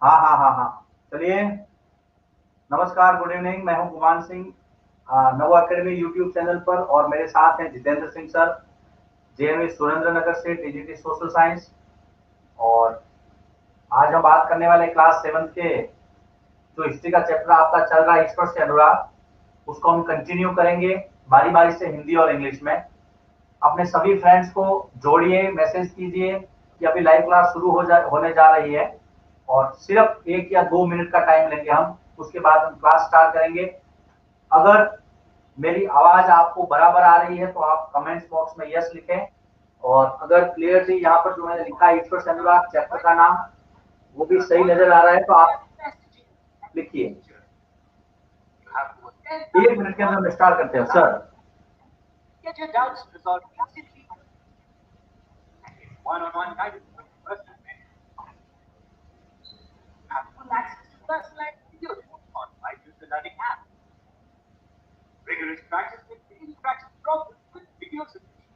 हाँ हाँ हाँ हाँ, चलिए। नमस्कार, गुड इवनिंग। मैं हूं गुमान सिंह, नवो एकेडमी यूट्यूब चैनल पर, और मेरे साथ हैं जितेंद्र सिंह सर, जेएनवी सुरेंद्र नगर से, टीजीटी सोशल साइंस। और आज हम बात करने वाले क्लास 7 के जो हिस्ट्री का चैप्टर आपका चल रहा है, ईश्वर से अनुराग, उसको हम कंटिन्यू करेंगे बारी बारी से, हिंदी और इंग्लिश में। अपने सभी फ्रेंड्स को जोड़िए, मैसेज कीजिए कि अभी लाइव क्लास शुरू होने जा रही है, और सिर्फ 1 या 2 मिनट का टाइम लेंगे हम, उसके बाद हम क्लास स्टार्ट करेंगे। अगर मेरी आवाज आपको बराबर आ रही है तो आप कमेंट्स बॉक्स में यस लिखें, और अगर क्लियरली यहाँ पर जो मैंने लिखा है ईश्वर से अनुराग चैप्टर का नाम, वो भी सही नजर आ रहा है तो आप लिखिए। 1 मिनट के अंदर स्टार्ट करते हैं sir. Get your doubts resolved instantly. One-on-one guidance with personal mentor. Have full access to personalized videos on MyFuture Learning app. Rigorous practice with interaction problems with video solutions.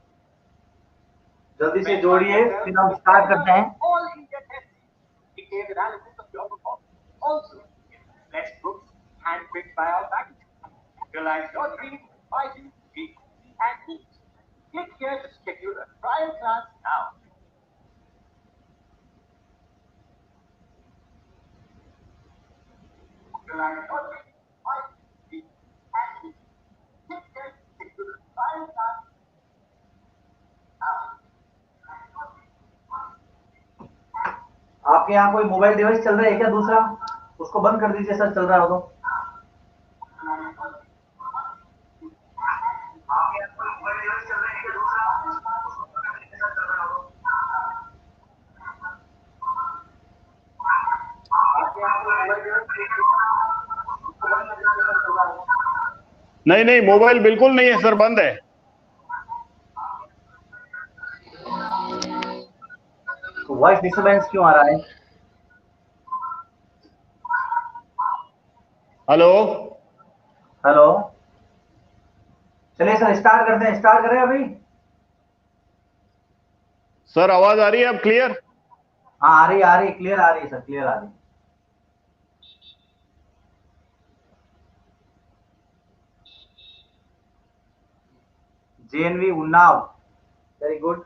जल्दी से जोड़िए, फिर हम start करते हैं। All India testing. Detailed analysis of your performance. Also, best books handpicked by our faculty. Realize your dreams by you, and each. Click here to schedule a trial class now. Realize your dreams by you, and each. Click here to schedule a trial class now. आपके यहाँ कोई mobile device चल रहा है क्या दूसरा? उसको बंद कर दीजिए सर, चल रहा हो तो। नहीं नहीं, मोबाइल बिल्कुल नहीं है सर, बंद है। तो वॉइस डिस्टर्बेंस क्यों आ रहा है? हेलो हेलो, चलिए सर स्टार्ट करते हैं। स्टार्ट करें अभी? सर, आवाज आ रही है अब क्लियर? हाँ आ रही, क्लियर आ रही है सर, क्लियर आ रही है। JNV Unnao, very good.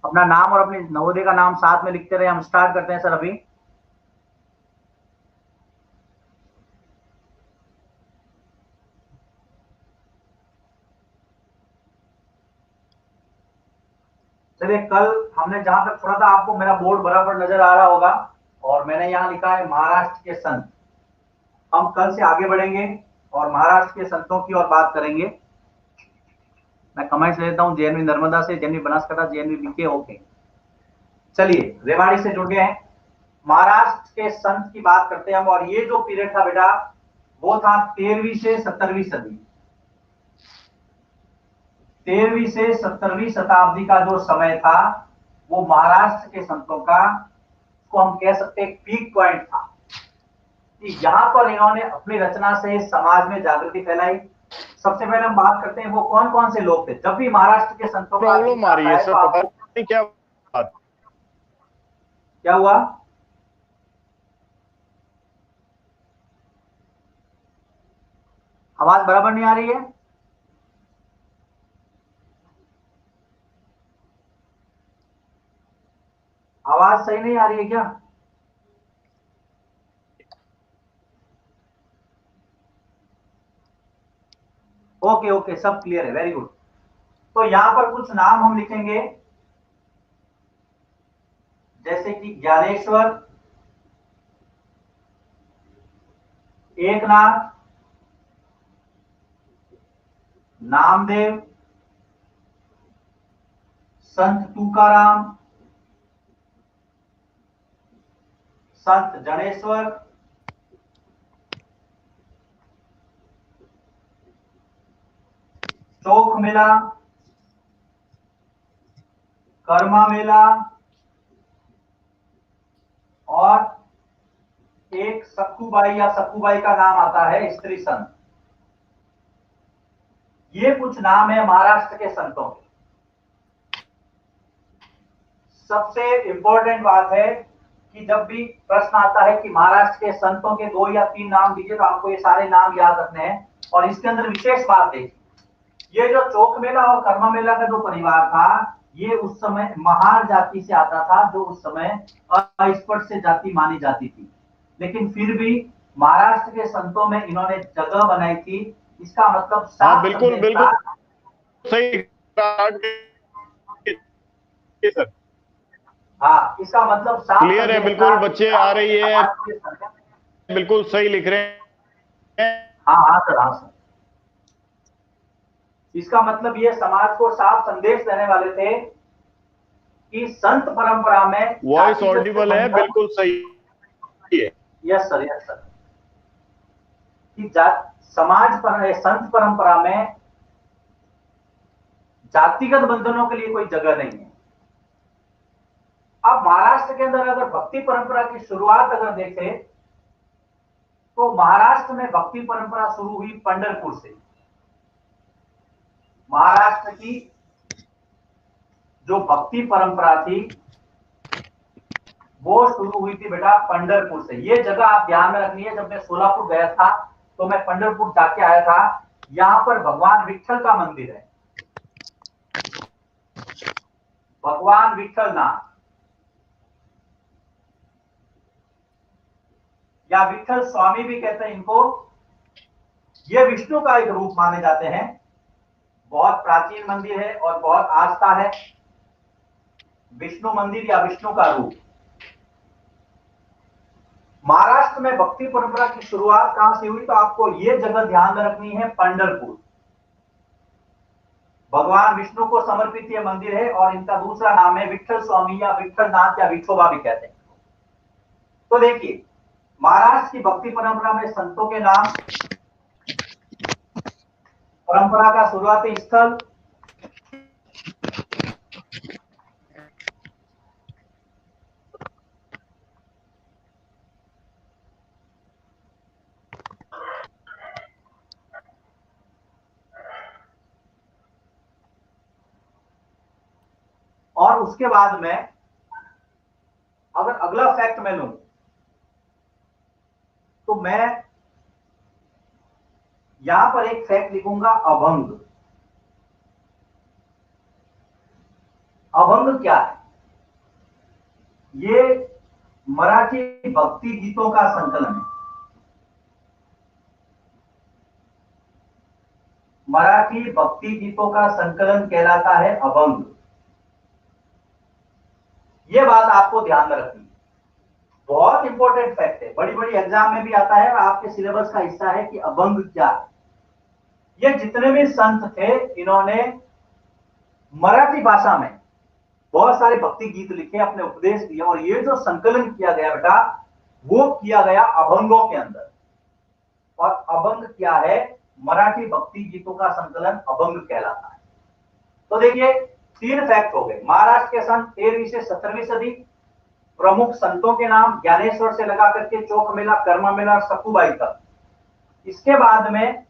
अपना नाम और अपने नवोदय का नाम साथ में लिखते रहे। हम स्टार्ट करते हैं सर अभी। चलिए, कल हमने जहां तक छोड़ा था, आपको मेरा बोर्ड बराबर नजर आ रहा होगा, और मैंने यहाँ लिखा है महाराष्ट्र के संत। हम कल से आगे बढ़ेंगे और महाराष्ट्र के संतों की ओर बात करेंगे। मैं कमेंट्स लेता हूँ, जेएनवी नर्मदा से, JNV Banaskantha, JNV BK, okay. चलिए, रेवाड़ी से जुड़ गए हैं। महाराष्ट्र के संत की बात करते हैं हम, और ये जो पीरियड था बेटा, वो था 13वीं से 17वीं सदी। 13वीं से 17वीं शताब्दी का जो समय था, वो महाराष्ट्र के संतों का, को हम कह सकते हैं पीक पॉइंट था, कि यहां पर इन्होंने अपनी रचना से समाज में जागृति फैलाई। सबसे पहले हम बात करते हैं वो कौन कौन से लोग थे। जब भी महाराष्ट्र के संतों का प्रॉब्लम आ रही है सर, पता नहीं क्या बात। क्या हुआ? आवाज बराबर नहीं आ रही है? आवाज सही नहीं आ रही है क्या? ओके ओके, सब क्लियर है, वेरी गुड। तो यहां पर कुछ नाम हम लिखेंगे, जैसे कि ज्ञानेश्वर, एकनाथ, नामदेव, संत तुकाराम, संत जनेश्वर, चौक मेला, कर्मा मेला, और एक सक्कूबाई या सक्कूबाई का नाम आता है, स्त्री संत। ये कुछ नाम है महाराष्ट्र के संतों के। सबसे इंपॉर्टेंट बात है कि जब भी प्रश्न आता है कि महाराष्ट्र के संतों के 2 या 3 नाम दीजिए, तो आपको ये सारे नाम याद रखने हैं। और इसके अंदर विशेष बात है, ये जो चौक मेला और कर्मा मेला का जो परिवार था, ये उस समय महार जाति से आता था, जो उस समय अस्पृश्य जाति मानी जाती थी। लेकिन फिर भी महाराष्ट्र के संतों में इन्होंने जगह बनाई थी। इसका मतलब हाँ साफ बिल्कुल संदेश बिल्कुल था। सही सर। हाँ, इसका मतलब साफ क्लियर है, संदेश था बिल्कुल कि बच्चे आ ब्राह्मण रही है, समाज के संत। बिल्कुल सही लिख रहे हैं। हाँ हाँ सर, हाँ सर। इसका मतलब ये समाज को साफ संदेश देने वाले थे कि संत परंपरा में वॉइस जातिगत ऑडिबल है, बंधन। बिल्कुल सही है। Yes sir, yes sir. कि समाज पर संत परंपरा में जातिगत बंधनों के लिए कोई जगह नहीं है। अब महाराष्ट्र के अंदर अगर भक्ति परंपरा की शुरुआत अगर देखें, तो महाराष्ट्र में भक्ति परंपरा शुरू हुई पंढरपुर से। महाराष्ट्र की जो भक्ति परंपरा थी, वो शुरू हुई थी बेटा पंढरपुर से। ये जगह आप ध्यान में रखनी है। जब मैं सोलापुर गया था, तो मैं पंढरपुर जाके आया था। यहां पर भगवान विठल का मंदिर है, भगवान विठल नाथ, या विठल स्वामी भी कहते हैं इनको। ये विष्णु का एक रूप माने जाते हैं। बहुत प्राचीन मंदिर है और बहुत आस्था है। विष्णु मंदिर या विष्णु का रूप। महाराष्ट्र में भक्ति परंपरा की शुरुआत कहां से हुई, तो आपको यह जगह ध्यान में रखनी है, पंढरपुर। भगवान विष्णु को समर्पित यह मंदिर है और इनका दूसरा नाम है विठल स्वामी या विठल नाथ या विठोबा भी कहते हैं। तो देखिए, महाराष्ट्र की भक्ति परंपरा में संतों के नाम, परंपरा का शुरुआती स्थल, और उसके बाद में अगर अगला फैक्ट मैं लूं, तो मैं यहां पर एक फैक्ट लिखूंगा, अभंग। अभंग क्या है? ये मराठी भक्ति गीतों का संकलन है। मराठी भक्ति गीतों का संकलन कहलाता है अभंग। ये बात आपको ध्यान में रखनी है, बहुत इंपॉर्टेंट फैक्ट है। बड़ी बड़ी एग्जाम में भी आता है और आपके सिलेबस का हिस्सा है कि अभंग क्या है। ये जितने भी संत थे, इन्होंने मराठी भाषा में बहुत सारे भक्ति गीत लिखे, अपने उपदेश दिए, और ये जो संकलन किया गया बेटा, वो किया गया अभंगों के अंदर। और अभंग क्या है? मराठी भक्ति गीतों का संकलन अभंग कहलाता है। तो देखिए, 3 फैक्ट हो गए। महाराष्ट्र के संत 13वीं से 17वीं सदी, प्रमुख संतों के नाम ज्ञानेश्वर से लगा करके चौक मेला, कर्मा मेला, सखुबाई तक। इसके बाद में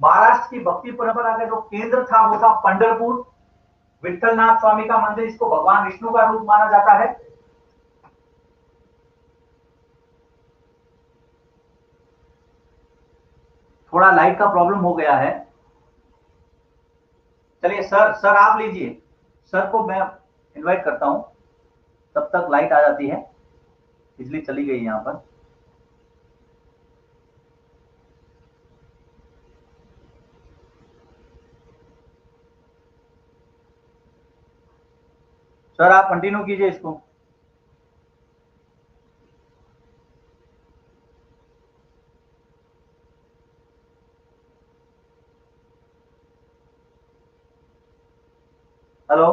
महाराष्ट्र की भक्ति परंपरा का जो केंद्र था, वो था पंढरपुर, विठलनाथ स्वामी का मंदिर। इसको भगवान विष्णु का रूप माना जाता है। थोड़ा लाइट का प्रॉब्लम हो गया है। चलिए सर आप लीजिए। सर को मैं इनवाइट करता हूं, तब तक लाइट आ जाती है। बिजली चली गई यहां पर। सर आप कंटिन्यू कीजिए इसको। हेलो।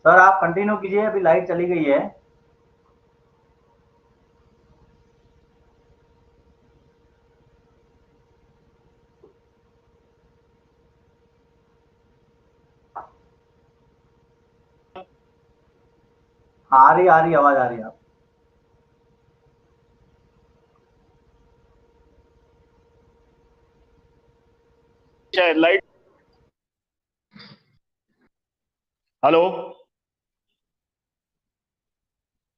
सर आप कंटिन्यू कीजिए, अभी लाइट चली गई है। हाँ, आ रही आवाज आ रही है। आप शायद लाइट। हेलो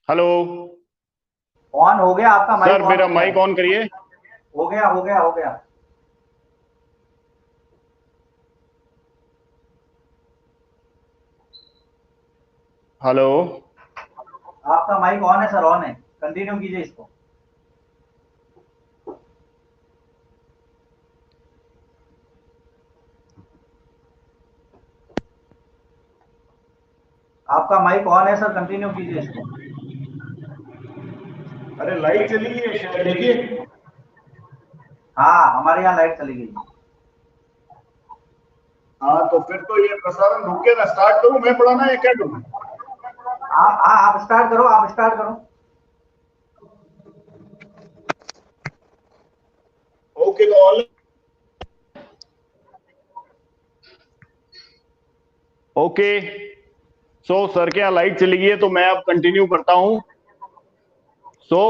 हेलो ऑन हो गया आपका माइक? सर, मेरा माइक ऑन करिए। हो गया हो गया हो गया। हेलो आपका माइक ऑन है सर, ऑन है, कंटिन्यू कीजिए इसको। आपका माइक ऑन है सर, कंटिन्यू कीजिए इसको। अरे लाइट चली गई है शायद, देखिए। हाँ, हमारे यहाँ लाइट चली गई। हाँ, तो फिर तो ये प्रसारण रुक गया ना। स्टार्ट करूं मैं पढ़ाना या क्या करूं? आप स्टार्ट करो, आप स्टार्ट करो। ओके, तो ऑल ओके। सो सर के यहाँ लाइट चली गई है, तो मैं अब कंटिन्यू करता हूं। So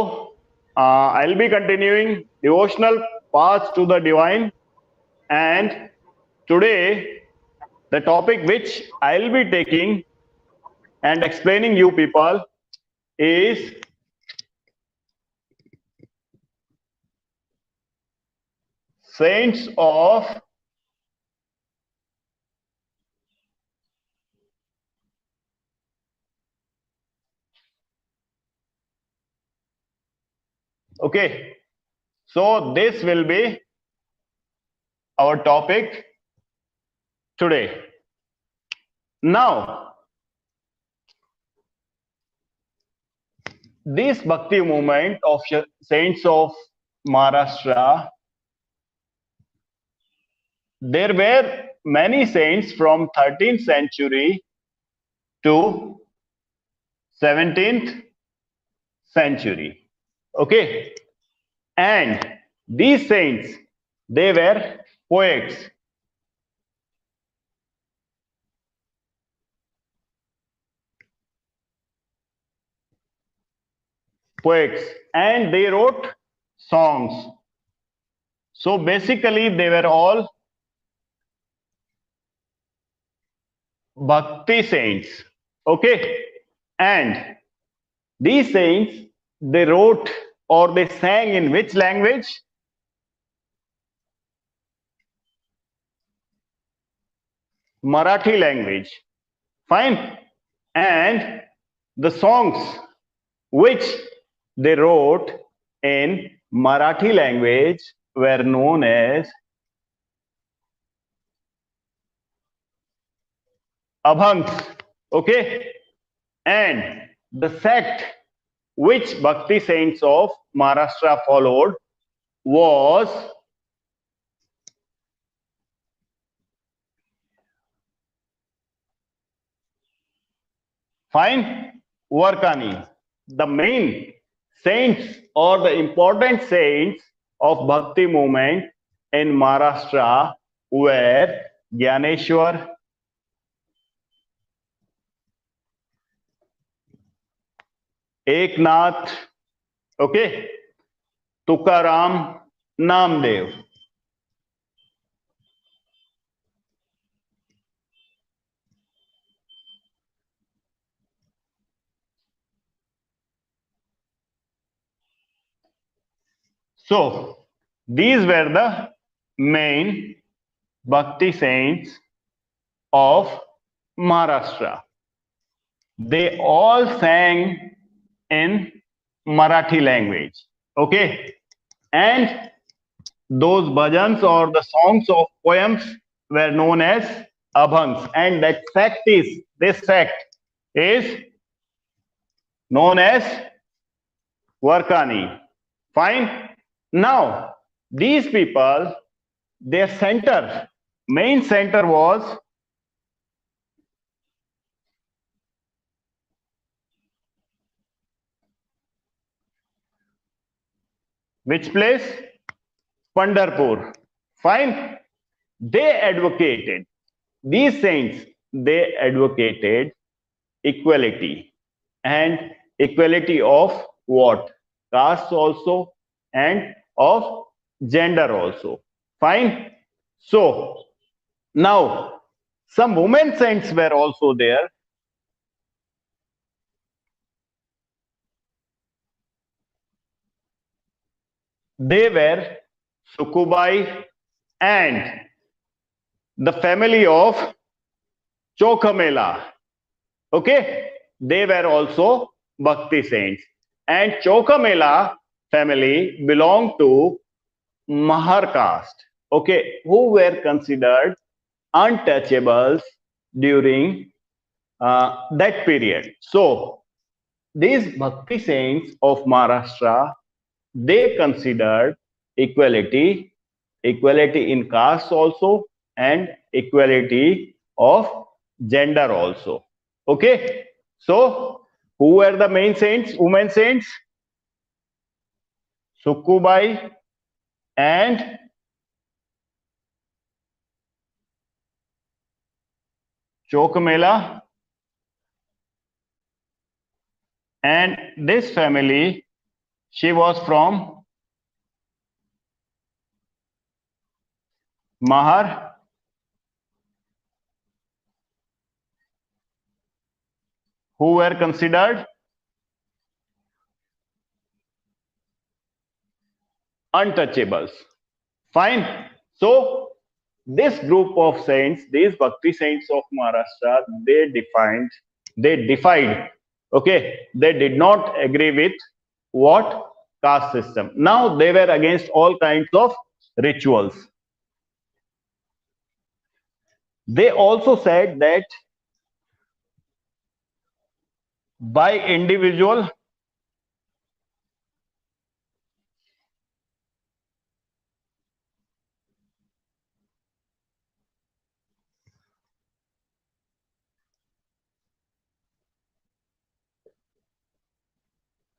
I will be continuing devotional path to the divine, and today the topic which I'll be taking and explaining you people is saints of okay. So this will be our topic today. Now, this bhakti movement of saints of Maharashtra, there were many saints from 13th century to 17th century. Okay, and these saints, they were poets. Poets, and they wrote songs. So basically they were all bhakti saints. Okay, and these saints, they wrote or they sang in which language? Marathi language. Fine. And the songs which they wrote in Marathi language were known as abhangs. Okay, and the sect which bhakti saints of Maharashtra followed was fine Varkani. The main saints or the important saints of bhakti movement in Maharashtra were Gyaneshwar, Eknath, okay, Tukaram, Namdev. So these were the main bhakti saints of Maharashtra. They all sang in Marathi language. Okay, and those bhajans or the songs of poems were known as abhangs, and that sect is, this sect is known as Varkani. Fine. Now these people, their center, main center was which place? Pandharpur. Fine. They advocated, these saints, they advocated equality, and equality of what? Caste also, and of gender also. Fine. So Now, some women saints were also there. They were Sukubai and the family of Chokamela. Okay, they were also Bhakti saints. And Chokamela family belonged to Mahar caste. Okay, who were considered untouchables during that period. So these Bhakti saints of Maharashtra, they considered equality, equality in caste also, and equality of gender also. Okay, so who were the main saints, women saints? Sukubai and Chokamela, and this family, she was from Mahar, who were considered untouchables. Fine. So this group of saints, these Bhakti saints of Maharashtra, they defied. Okay, they did not agree with what caste system. Now they were against all kinds of rituals. They also said that by individual,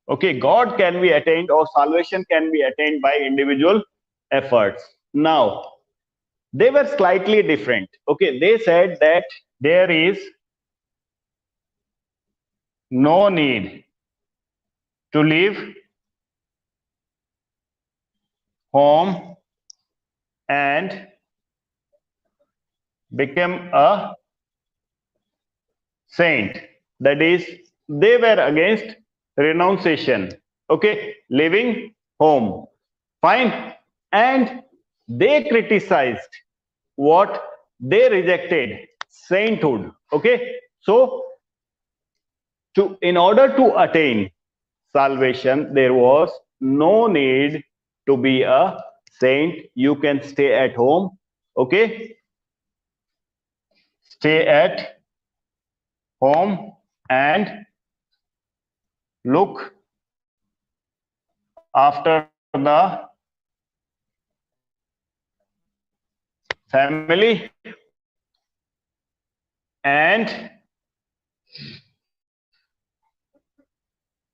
okay, God can be attained or salvation can be attained by individual efforts. Now they were slightly different. Okay, they said that there is no need to leave home and become a saint. That is, they were against renunciation. Okay, leaving home. Fine. And they criticized what they rejected sainthood. Okay, so in order to attain salvation, there was no need to be a saint. You can stay at home. Okay, stay at home and look after the family and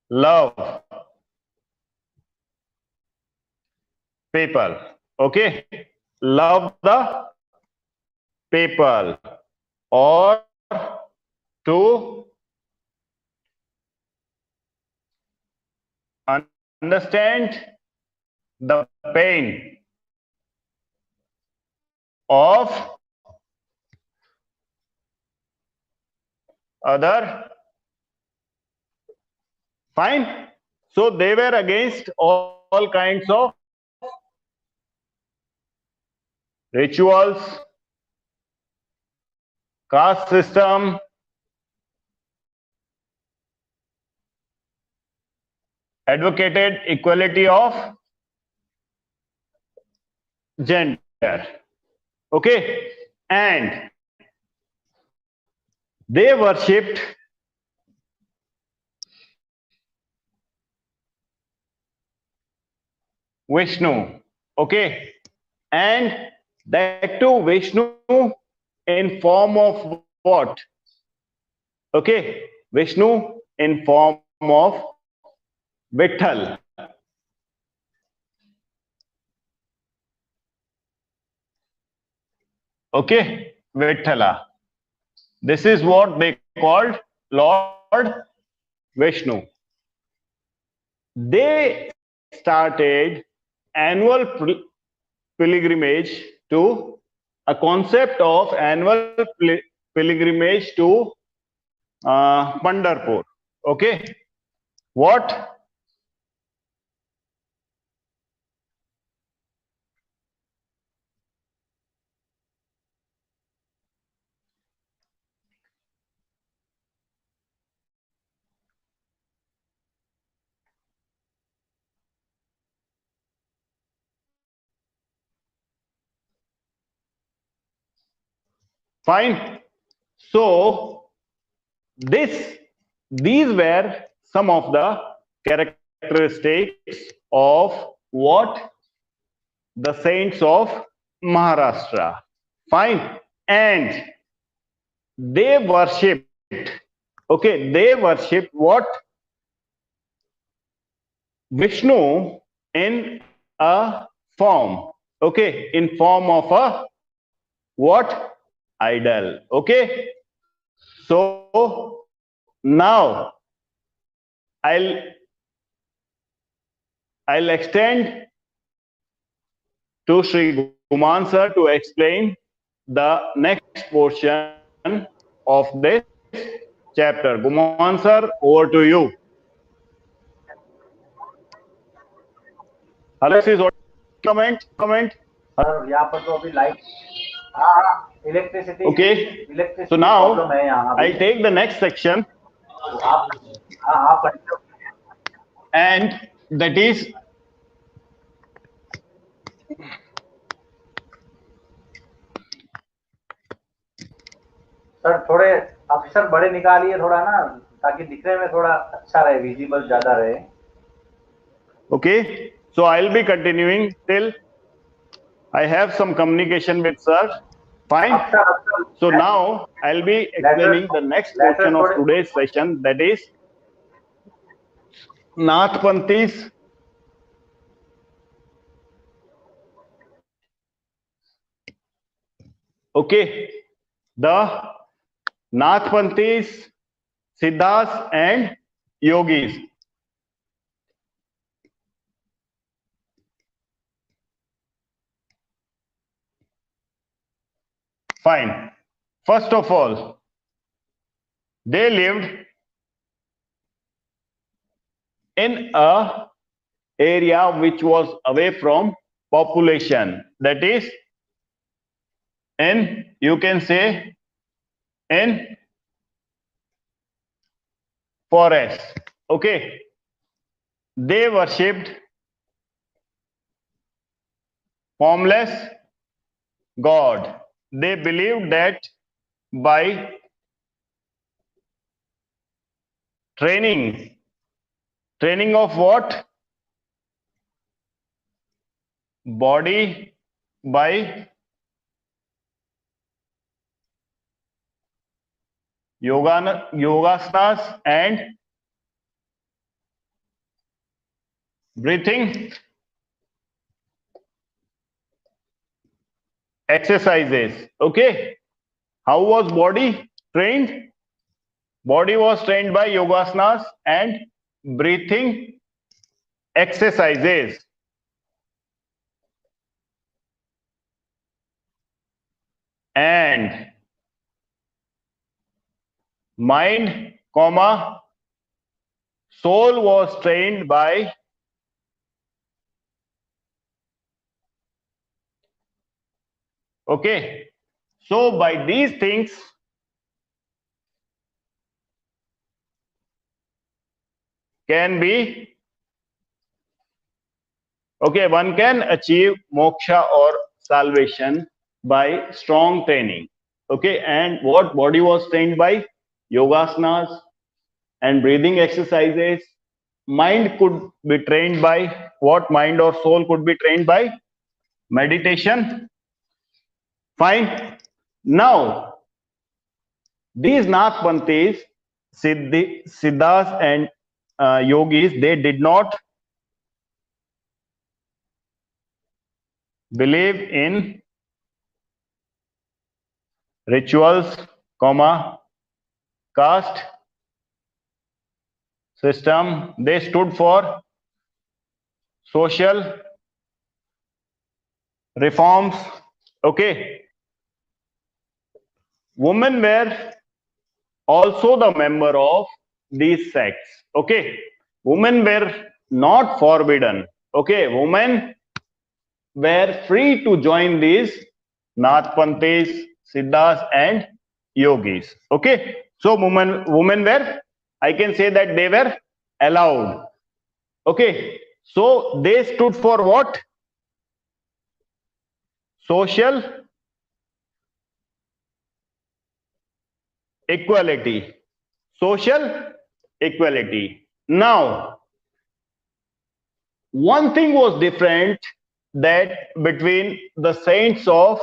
love people. Okay, love the people, or to understand the pain of other. Fine. So they were against all kinds of rituals, caste system, advocated equality of gender. Okay, and they worshipped Vishnu. Okay, and that too Vishnu in form of what? Okay, Vishnu in form of Vitthal. Okay, Vithala. This is what they called Lord Vishnu. They started annual pilgrimage to a concept of annual pilgrimage to Pandharpur. Okay, what? Fine. So these were some of the characteristics of what the saints of Maharashtra. Fine. And they worshipped, okay, they worshipped what? Vishnu in a form, okay, in form of a what? Idol. Okay. So now I'll extend to Sri Guman sir to explain the next portion of this chapter. Guman sir, over to you. Alex is comment. Sir यहाँ पर तो अभी light, हाँ electricity, Okay. Electricity So now problem है यहाँ अभी। I'll take the next section, तो आप continue। and that is sir थोड़े अक्षर बड़े निकालिए थोड़ा ना, ताकि दिखने में थोड़ा अच्छा रहे, विजिबल ज्यादा रहे। okay. So I'll be continuing till I have some communication with sir. Fine. So now I'll be explaining the next portion of today's session, that is Nathpanthis. Okay, the Nathpanthis, Siddhas and Yogis. Fine. First of all, they lived in a area which was away from population, that is in, you can say, in forest. Okay, they worshipped formless God. They believed that by training of what? Body, by yogasanas and breathing exercises. Okay, how was body trained? Body was trained by yogasanas and breathing exercises. And mind, soul was trained by okay. So by these things, can be okay, one can achieve moksha or salvation by strong training. Okay, and what body was trained by? Yogasanas and breathing exercises. Mind could be trained by what? Mind or soul could be trained by meditation. Fine. Now, these Nathpanthis, Siddhas and yogis, they did not believe in rituals, caste system. They stood for social reforms. Okay, women were also the member of these sects. Okay, women were not forbidden. Okay, women were free to join these Nathpanthis, Siddhas, and Yogis. Okay, so women were, I can say that they were allowed. Okay, so they stood for what? Social equality. Social equality. Now, one thing was different that between the saints of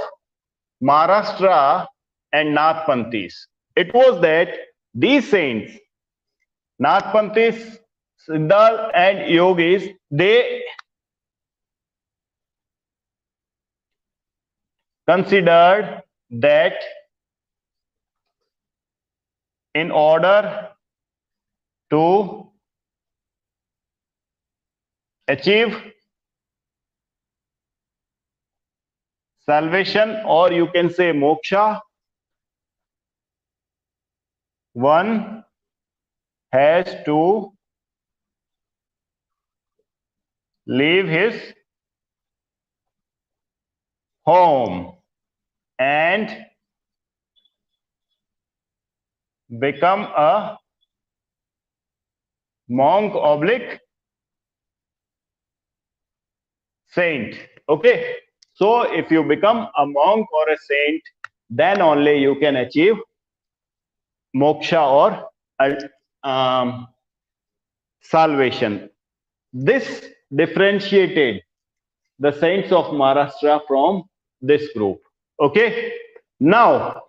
Maharashtra and Nathpanthis. It was that these saints, Nathpanthis, Siddhas, and Yogis, they considered that in order to achieve salvation, or you can say moksha, one has to leave his home and become a monk oblique saint. Okay, so if you become a monk or a saint, then only you can achieve moksha or salvation. This differentiated the saints of Maharashtra from this group. Okay, now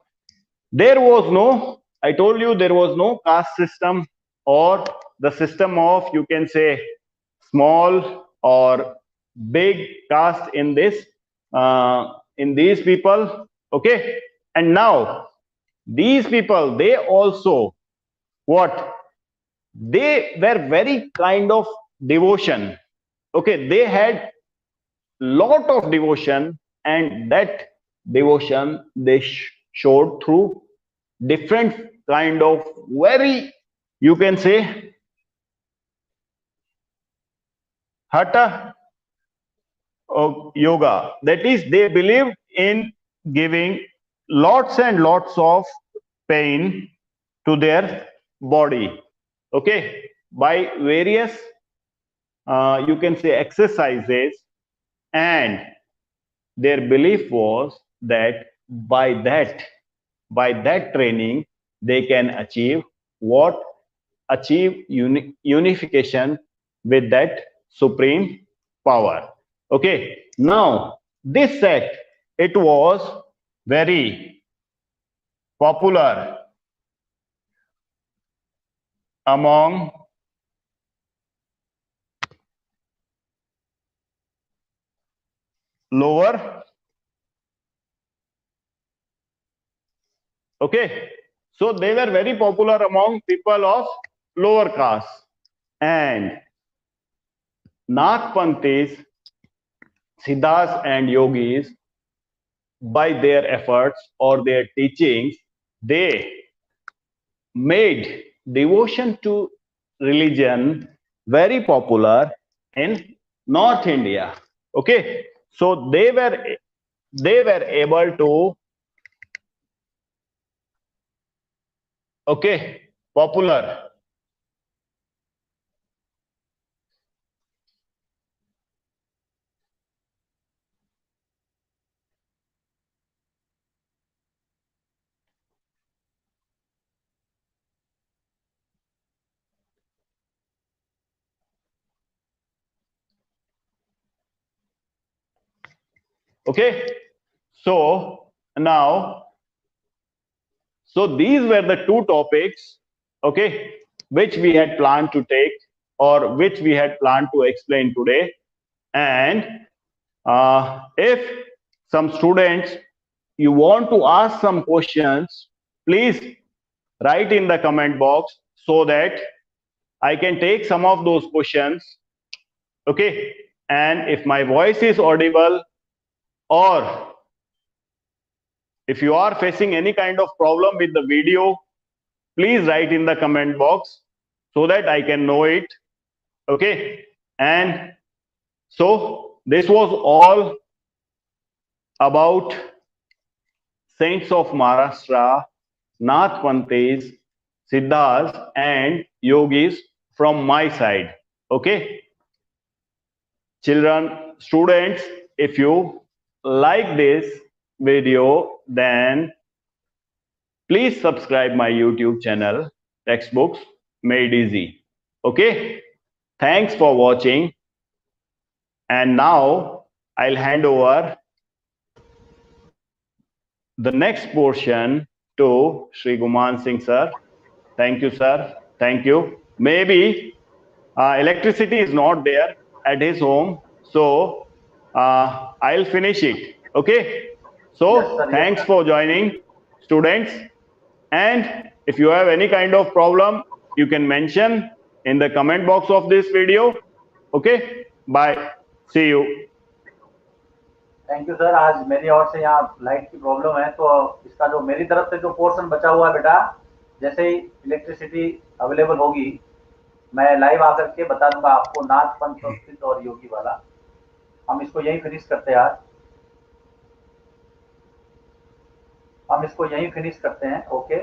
there was no, I told you there was no caste system or the system of, you can say, small or big caste in this in these people. Okay, and now these people, they also what, they were very kind of devotion. Okay, they had lot of devotion, and that devotion they showed through different kind of very, you can say, hatha yoga. That is, they believed in giving lots and lots of pain to their body. Okay, by various you can say exercises, and their belief was that by that training they can achieve what, achieve unification with that supreme power. Okay, now this sect, it was very popular among lower. Okay, so they were very popular among people of lower caste, and Nathpanthis, Siddhas, and Yogis, by their efforts or their teachings, they made devotion to religion very popular in North India. Okay, so they were able to, okay, popular. Okay, so now, so these were the two topics, okay, which we had planned to take, or which we had planned to explain today. And if some students, you want to ask some questions, please write in the comment box so that I can take some of those questions. Okay, and if my voice is audible, or If you are facing any kind of problem with the video, please write in the comment box so that I can know it. Okay. And so this was all about saints of Maharashtra, Nath Pantes, Siddhas, and yogis from my side. Okay. Children, students, if you like this video, then please subscribe my YouTube channel, Textbooks Made Easy. Okay. Thanks for watching. And now I'll hand over the next portion to Sri Guman Singh sir. Thank you, sir. Thank you. Maybe electricity is not there at his home, so I'll finish it. Okay. So Yes, sir. thanks Yes, sir. for joining, students. And if you have any kind of problem, you can mention in the comment box of this video. Okay. Bye. See you. Thank you sir. आज मेरी ओर से यहाँ light की problem है, तो इसका जो मेरी तरफ से जो पोर्शन बचा हुआ है बेटा, जैसे ही इलेक्ट्रिसिटी अवेलेबल होगी मैं लाइव आकर के बता दूंगा आपको, नाथ पंथ संस्कृत और योगी वाला। हम इसको यहीं फिनिश करते हैं आज, हम इसको यहीं फिनिश करते हैं। ओके।